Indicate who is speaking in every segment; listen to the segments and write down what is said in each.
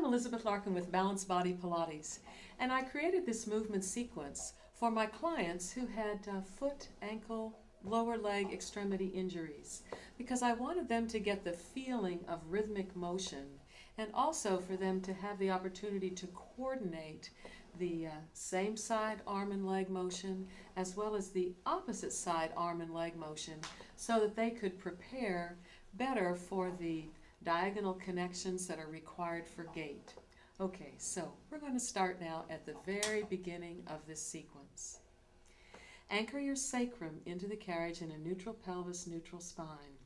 Speaker 1: Elisabeth Larkin with Balanced Body Pilates, and I created this movement sequence for my clients who had foot, ankle, lower leg extremity injuries, because I wanted them to get the feeling of rhythmic motion and also for them to have the opportunity to coordinate the same side arm and leg motion as well as the opposite side arm and leg motion so that they could prepare better for the diagonal connections that are required for gait. Okay, so we're going to start now at the very beginning of this sequence. Anchor your sacrum into the carriage in a neutral pelvis, neutral spine.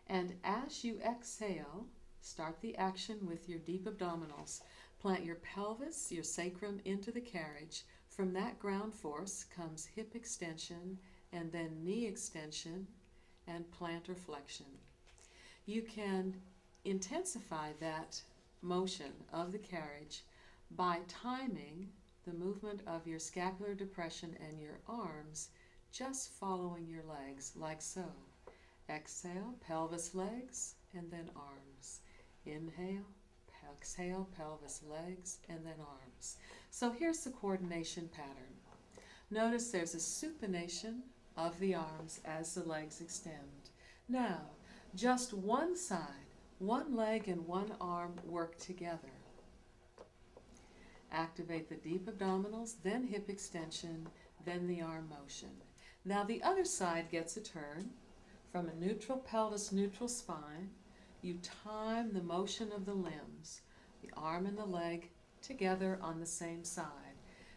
Speaker 1: And as you exhale, start the action with your deep abdominals. Plant your pelvis, your sacrum into the carriage. From that ground force comes hip extension and then knee extension and plantar flexion. You can intensify that motion of the carriage by timing the movement of your scapular depression and your arms, just following your legs like so. Exhale, pelvis, legs, and then arms. Inhale, exhale, pelvis, legs, and then arms. So here's the coordination pattern. Notice there's a supination of the arms as the legs extend. Now, just one side, one leg and one arm work together. Activate the deep abdominals, then hip extension, then the arm motion. Now the other side gets a turn. From a neutral pelvis, neutral spine, you time the motion of the limbs, the arm and the leg together on the same side.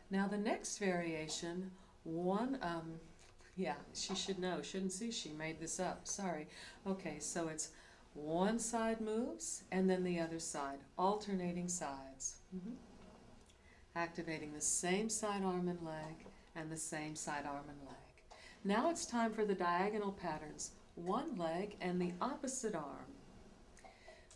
Speaker 1: Now the next variation, she should know, shouldn't she made this up, sorry. Okay, so it's one side moves and then the other side, alternating sides. Activating the same side arm and leg and the same side arm and leg. Now it's time for the diagonal patterns, one leg and the opposite arm.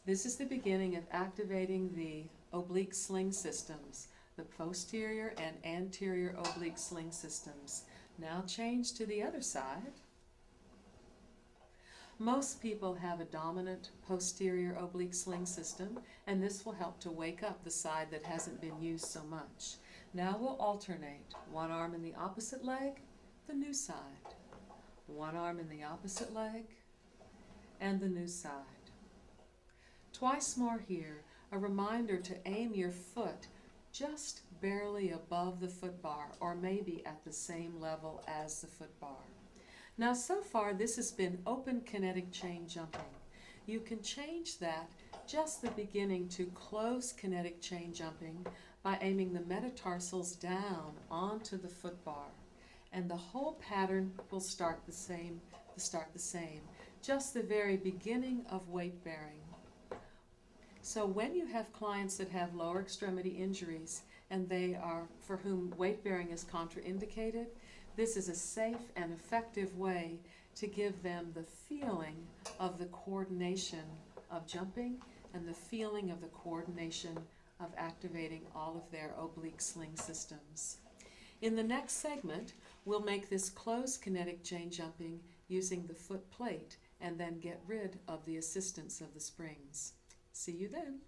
Speaker 1: This is the beginning of activating the oblique sling systems, the posterior and anterior oblique sling systems. Now change to the other side. Most people have a dominant posterior oblique sling system, and this will help to wake up the side that hasn't been used so much. Now we'll alternate. One arm in the opposite leg, the new side. One arm in the opposite leg, and the new side. Twice more here, a reminder to aim your foot just barely above the foot bar, or maybe at the same level as the foot bar. Now so far this has been open kinetic chain jumping. You can change that just the beginning to closed kinetic chain jumping by aiming the metatarsals down onto the foot bar. And the whole pattern will start the same, just the very beginning of weight bearing. So when you have clients that have lower extremity injuries and for whom weight bearing is contraindicated, this is a safe and effective way to give them the feeling of the coordination of jumping and the feeling of the coordination of activating all of their oblique sling systems. In the next segment, we'll make this closed kinetic chain jumping using the foot plate and then get rid of the assistance of the springs. See you then.